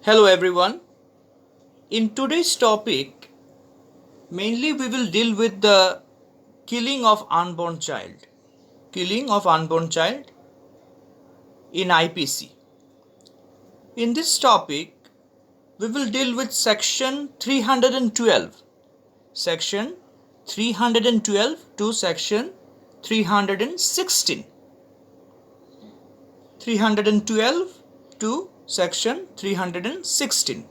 Hello everyone. In today's topic, mainly we will deal with the killing of unborn child. Killing of unborn child in IPC. In this topic, we will deal with section 312. Section 312 to section 316. 312 to section 316.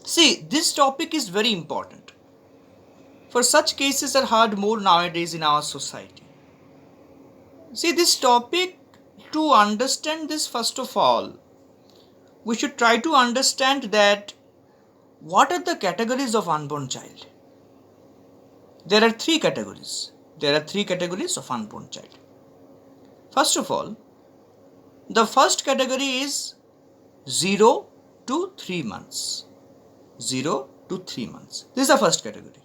See, this topic is very important. For such cases are heard more nowadays in our society. See, this topic, to understand this, first of all, we should try to understand that what are the categories of unborn child. There are three categories. There are three categories of unborn child. First of all, the first category is 0 to 3 months. 0 to 3 months. This is the first category.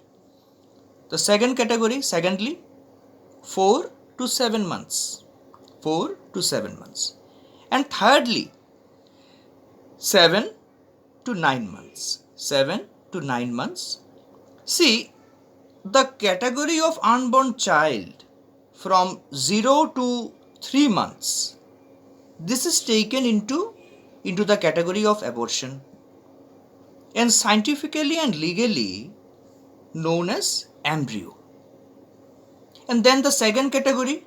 The second category, secondly, 4 to 7 months. 4 to 7 months. And thirdly, 7 to 9 months. 7 to 9 months. See, the category of unborn child from 0 to 3 months, this is taken into the category of abortion and scientifically and legally known as embryo. And then the second category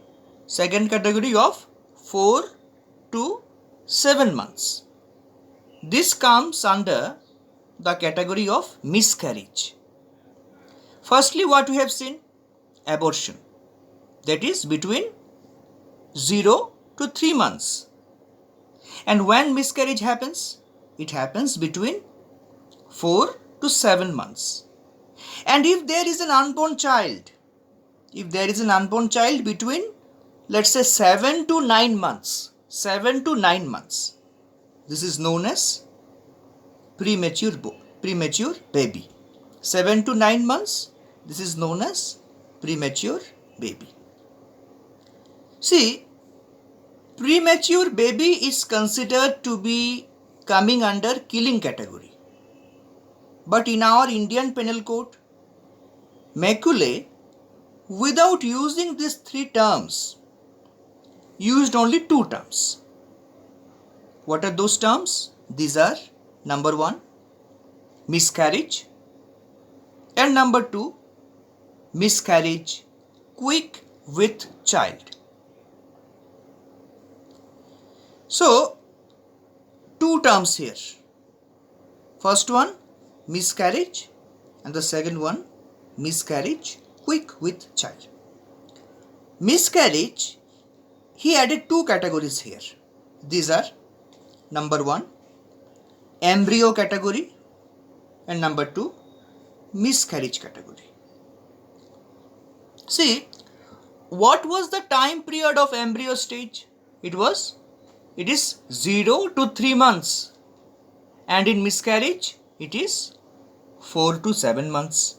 of 4 to 7 months. This comes under the category of miscarriage. Firstly, what we have seen? Abortion. That is between 0 to 3 months. And when miscarriage happens? It happens between 4 to 7 months. And if there is an unborn child, between, let's say, 7 to 9 months, this is known as premature baby. 7 to 9 months, this is known as premature baby. See, premature baby is considered to be coming under killing category. But in our Indian Penal Code, Macaulay, without using these three terms, used only two terms. What are those terms? These are number 1, miscarriage, and number 2, miscarriage quick with child. So, two terms here. First one, miscarriage, and the second one, miscarriage quick with child. Miscarriage, he added two categories here. These are number 1, embryo category, and number 2, miscarriage category. See, what was the time period of embryo stage? It is 0 to 3 months, and in miscarriage it is 4 to 7 months.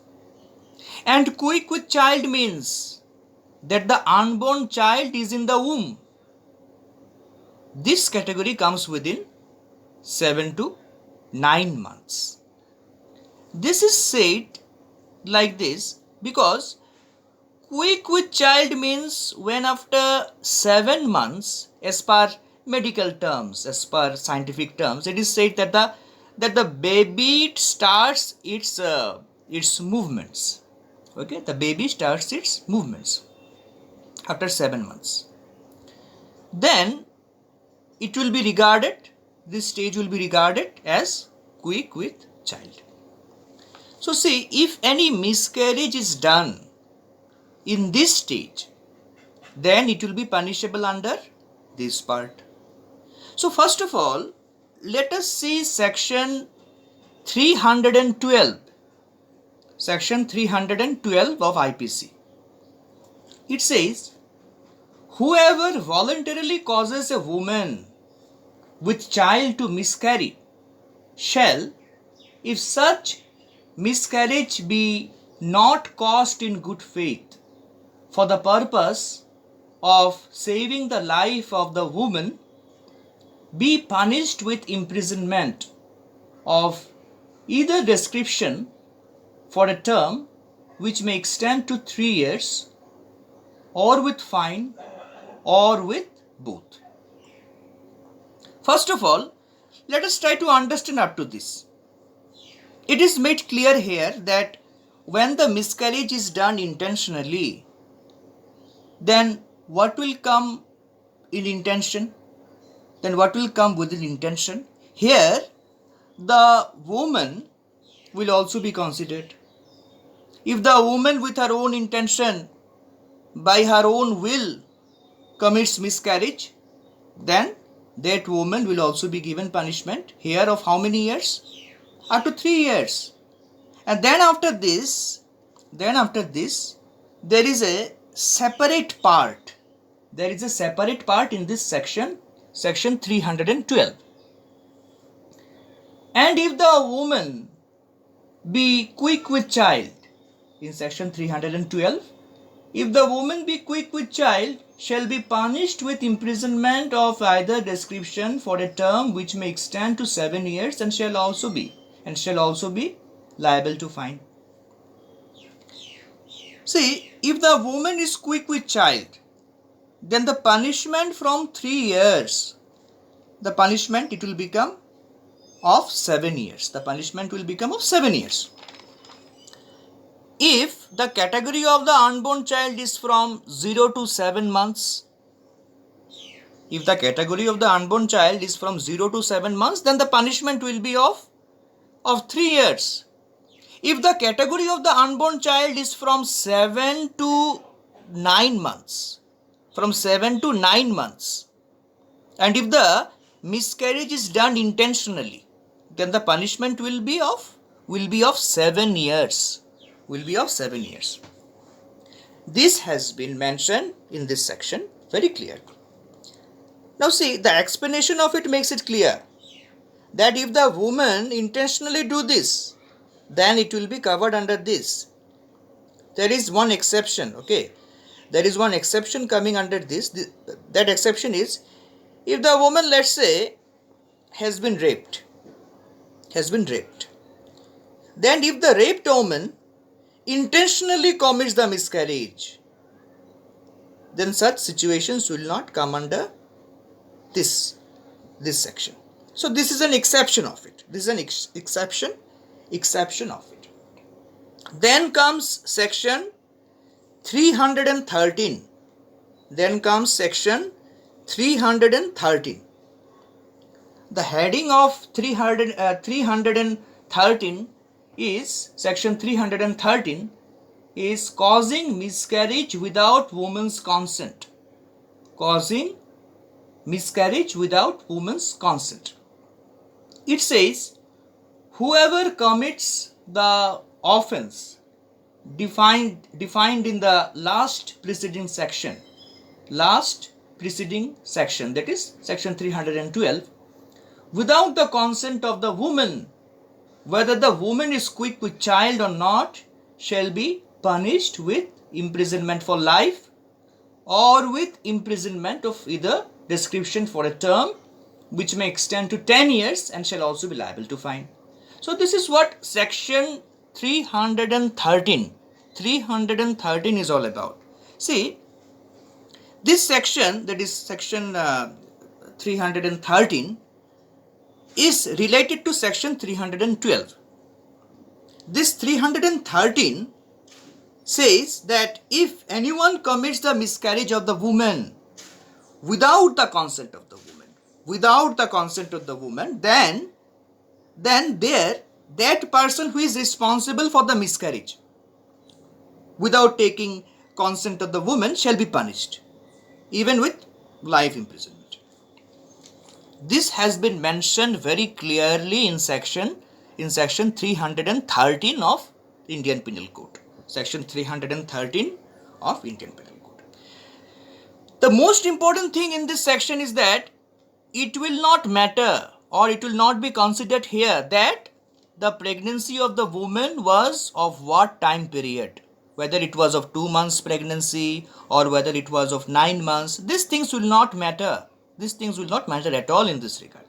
And quick with child means that the unborn child is in the womb. This category comes within 7 to 9 months. This is said like this because quick with child means when after 7 months, as per medical terms, as per scientific terms, it is said that the baby starts its movements. Okay, the baby starts its movements after 7 months. Then it will be regarded, this stage will be regarded as quick with child. So see, if any miscarriage is done in this stage, then it will be punishable under this part. So first of all, let us see section 312. Section 312 of IPC. It says, whoever voluntarily causes a woman with child to miscarry shall, if such miscarriage be not caused in good faith, for the purpose of saving the life of the woman, be punished with imprisonment of either description for a term which may extend to 3 years, or with fine, or with both. First of all, let us try to understand up to this. It is made clear here that when the miscarriage is done intentionally, then what will come in intention? Then what will come within intention? Here, the woman will also be considered. If the woman with her own intention, by her own will, commits miscarriage, then that woman will also be given punishment here of how many years? Up to 3 years. And then after this, there is a separate part. There is a separate part in this section 312. And if the woman be quick with child, in section 312, if the woman be quick with child, shall be punished with imprisonment of either description for a term which may extend to 7 years, and shall also be liable to fine. See, if the woman is quick with child, then the punishment from 3 years, the punishment it will become of 7 years. The punishment will become of 7 years. If the category of the unborn child is from 0 to 7 months, if the category of the unborn child is from 0 to 7 months, then the punishment will be of 3 years. If the category of the unborn child is from 7 to 9 months, and if the miscarriage is done intentionally, then the punishment will be of 7 years. This has been mentioned in this section very clear. Now see, the explanation of it makes it clear that if the woman intentionally do this, then it will be covered under this. There is one exception, okay? There is one exception coming under this. That exception is if the woman, let's say, has been raped. Then if the raped woman intentionally commits the miscarriage, then such situations will not come under this section. So this is an exception of it. Exception of it. Then comes section 313. The heading of 313 is section 313 is causing miscarriage without woman's consent. It says, whoever commits the offense defined in the last preceding section, that is section 312, without the consent of the woman, whether the woman is quick with child or not, shall be punished with imprisonment for life or with imprisonment of either description for a term which may extend to 10 years and shall also be liable to fine. So this is what section 313 is all about. See, this section, that is section 313, is related to section 312. This 313 says that if anyone commits the miscarriage of the woman without the consent of the woman, then that person who is responsible for the miscarriage without taking consent of the woman shall be punished, even with life imprisonment. This has been mentioned very clearly in section 313 of Indian Penal Code. Section 313 of Indian Penal Code. The most important thing in this section is that it will not matter, or it will not be considered here that the pregnancy of the woman was of what time period, whether it was of 2 months pregnancy or whether it was of 9 months. These things will not matter. These things will not matter at all in this regard.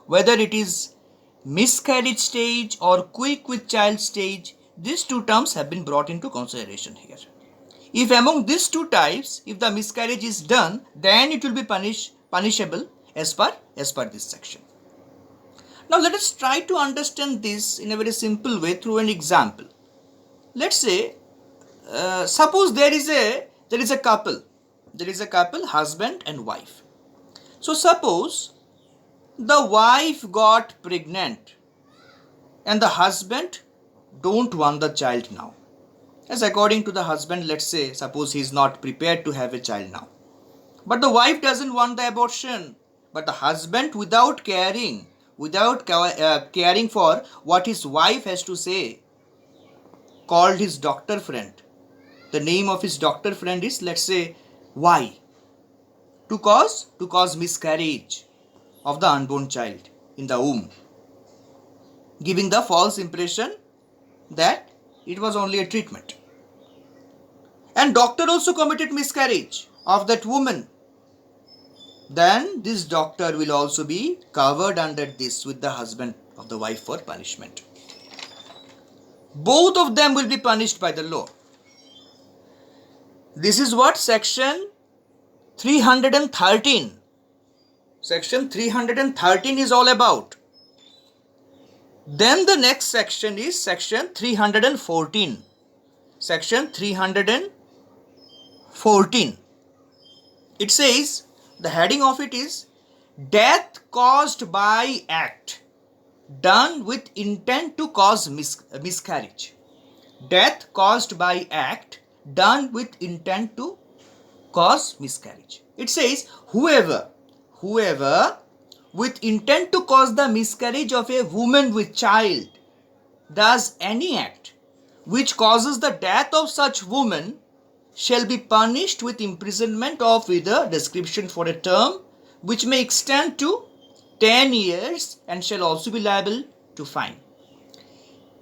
Whether it is miscarriage stage or quick with child stage, these two terms have been brought into consideration here. If among these two types, if the miscarriage is done, then it will be punishable as per this section. Now let us try to understand this in a very simple way through an example. Let's say, suppose there is a couple, husband and wife. So suppose the wife got pregnant and the husband don't want the child now. As according to the husband, let's say, suppose he is not prepared to have a child now. But the wife doesn't want the abortion. But the husband, without caring for what his wife has to say, called his doctor friend. The name of his doctor friend is, let's say, Y. To cause miscarriage of the unborn child in the womb, giving the false impression that it was only a treatment. And doctor also committed miscarriage of that woman. Then this doctor will also be covered under this with the husband of the wife for punishment. Both of them will be punished by the law. This is what section 313. Section 313 is all about. Then the next section is section 314. Section 314. It says, the heading of it is death caused by act done with intent to cause miscarriage. Death caused by act done with intent to cause miscarriage. It says, whoever with intent to cause the miscarriage of a woman with child does any act which causes the death of such woman shall be punished with imprisonment of either description for a term which may extend to 10 years and shall also be liable to fine.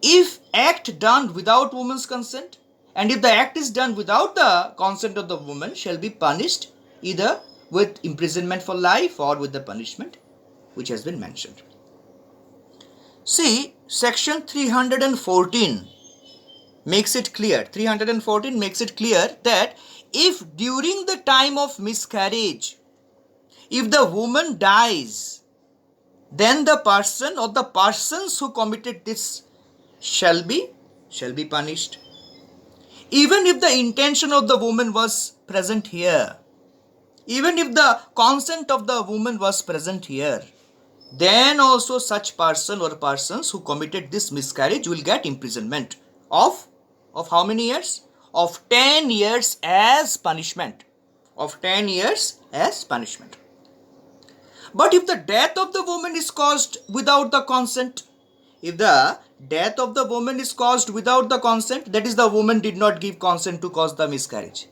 If act done without woman's consent, and if the act is done without the consent of the woman, shall be punished either with imprisonment for life or with the punishment which has been mentioned. See, section 314 makes it clear. 314 makes it clear that if during the time of miscarriage, if the woman dies, then the person or the persons who committed this shall be punished. Even if the intention of the woman was present here, even if the consent of the woman was present here, then also such person or persons who committed this miscarriage will get imprisonment of how many years? Of 10 years as punishment. Of 10 years as punishment. But if the death of the woman is caused without the consent, if the death of the woman is caused without the consent, that is, the woman did not give consent to cause the miscarriage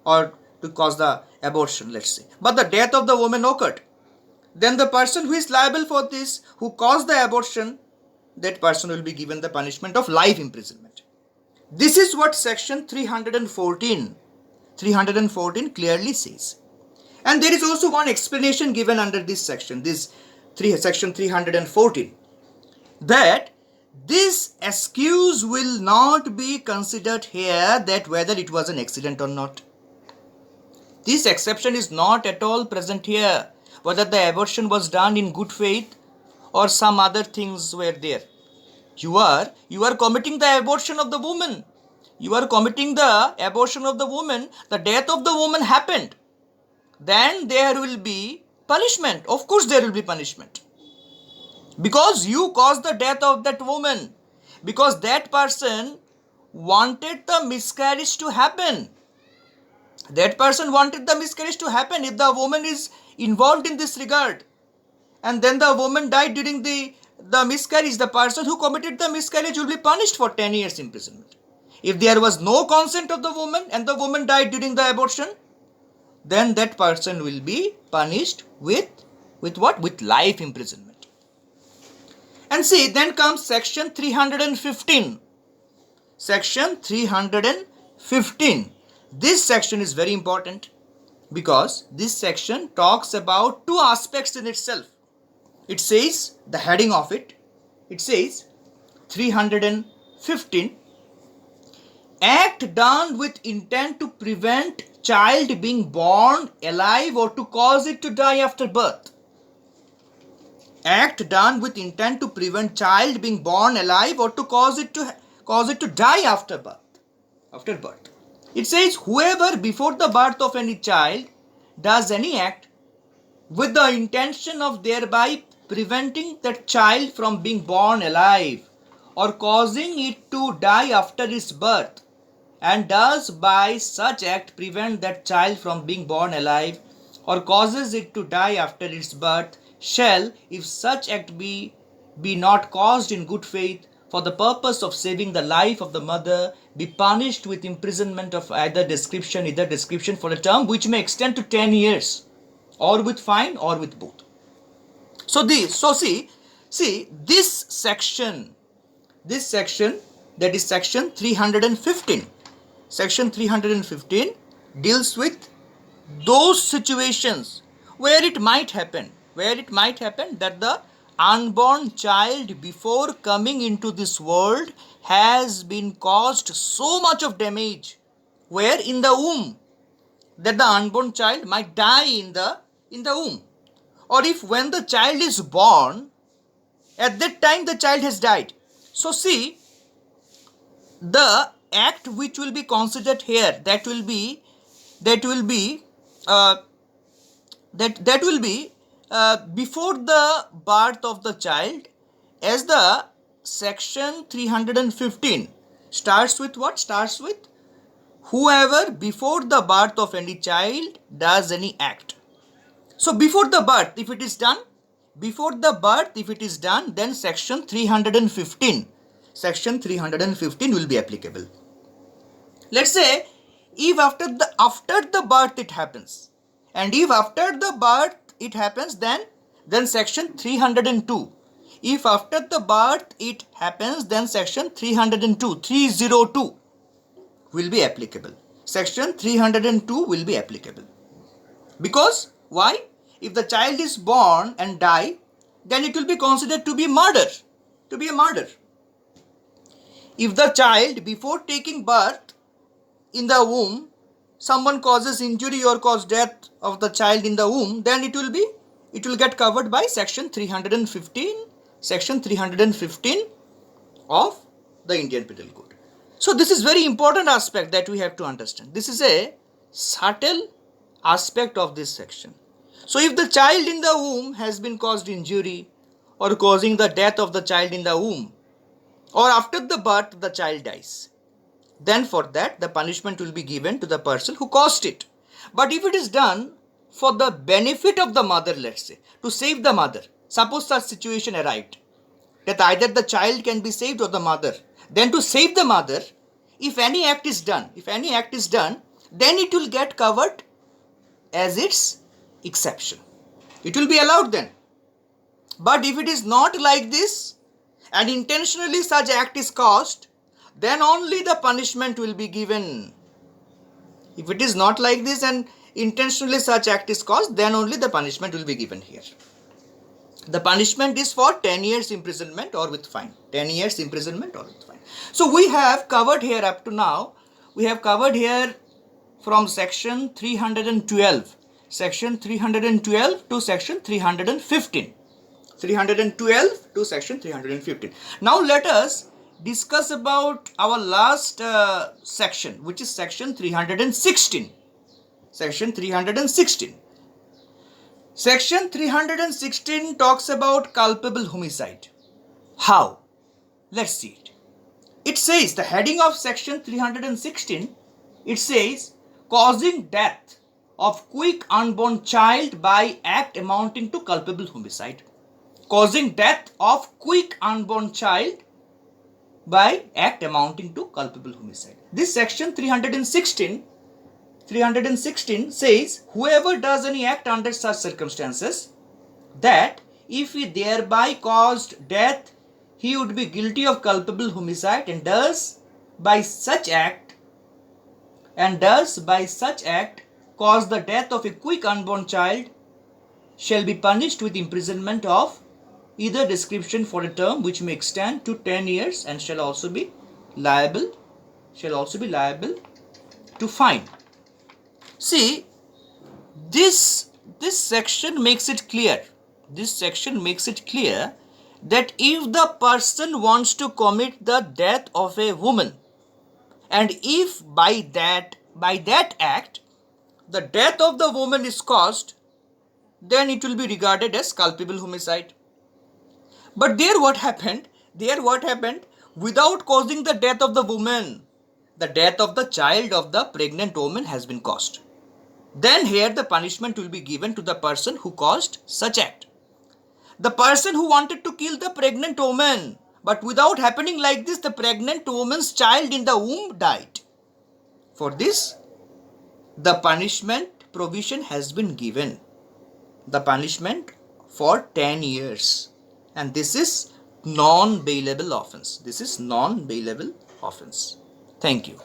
or to cause the abortion, let's say, but the death of the woman occurred, then the person who is liable for this, who caused the abortion, that person will be given the punishment of life imprisonment. This is what section 314 clearly says. And there is also one explanation given under this section, section 314, that this excuse will not be considered here, that whether it was an accident or not. This exception is not at all present here, whether the abortion was done in good faith or some other things were there. You are committing the abortion of the woman. You are committing the abortion of the woman. The death of the woman happened. Then there will be punishment. Of course there will be punishment. Because you caused the death of that woman. Because that person wanted the miscarriage to happen. That person wanted the miscarriage to happen. If the woman is involved in this regard, and then the woman died during the miscarriage, the person who committed the miscarriage will be punished for 10 years imprisonment. If there was no consent of the woman and the woman died during the abortion, then that person will be punished with what? With life imprisonment. And see, then comes section 315. Section 315. This section is very important because this section talks about two aspects in itself. It says, the heading of it, It says 315, act done with intent to prevent child being born alive or to cause it to die after birth. Act done with intent to prevent child being born alive or to cause it to die after birth. It says whoever before the birth of any child does any act with the intention of thereby preventing that child from being born alive or causing it to die after its birth, and does by such act prevent that child from being born alive or causes it to die after its birth, shall, if such act be not caused in good faith for the purpose of saving the life of the mother, be punished with imprisonment of either description for a term which may extend to 10 years, or with fine, or with both. So see this section, that is section 315. Section 315 deals with those situations where it might happen that the unborn child before coming into this world has been caused so much of damage, where in the womb, that the unborn child might die in the womb, or if when the child is born, at that time the child has died. So see, the act which will be considered here, that will be before the birth of the child, as the section 315 starts with what? Starts with whoever before the birth of any child does any act. So before the birth, if it is done, then section 315 will be applicable. Let's say if after the birth it happens, and if after the birth it happens, then section 302. If after the birth it happens, then section 302 will be applicable. Section 302 will be applicable. Because why? If the child is born and die, then it will be considered to be murder. If the child before taking birth in the womb, someone causes injury or cause death of the child in the womb, then it will get covered by section 315 of the Indian Penal Code. So this is very important aspect that we have to understand. This is a subtle aspect of this section. So if the child in the womb has been caused injury or causing the death of the child in the womb, or after the birth the child dies, then for that the punishment will be given to the person who caused it. But if it is done for the benefit of the mother, let's say, to save the mother, suppose such situation arrived, that either the child can be saved or the mother, then to save the mother, if any act is done, then it will get covered as its exception. It will be allowed then. But if it is not like this, and intentionally such act is caused, then only the punishment will be given. If it is not like this and intentionally such act is caused, then only the punishment will be given here. The punishment is for 10 years imprisonment or with fine. 10 years imprisonment or with fine. So we have covered here up to now, we have covered here from section 312 to section 315. 312 to section 315. Now let us discuss about our last section, which is section 316. Section 316. Section 316 talks about culpable homicide. How? Let's see it. It says, the heading of section 316, it says, causing death of quick unborn child by act amounting to culpable homicide. Causing death of quick unborn child by act amounting to culpable homicide. This section 316 says, whoever does any act under such circumstances, that if he thereby caused death, he would be guilty of culpable homicide, and does by such act cause the death of a quick unborn child, shall be punished with imprisonment of either description for a term which may extend to 10 years and shall also be liable to fine. See, this section makes it clear. This section makes it clear that if the person wants to commit the death of a woman, and if by that act the death of the woman is caused, then it will be regarded as culpable homicide. But there what happened? Without causing the death of the woman, the death of the child of the pregnant woman has been caused. Then here the punishment will be given to the person who caused such act. The person who wanted to kill the pregnant woman, but without happening like this, the pregnant woman's child in the womb died. For this, the punishment provision has been given. The punishment for 10 years. And this is non-bailable offense. Thank you.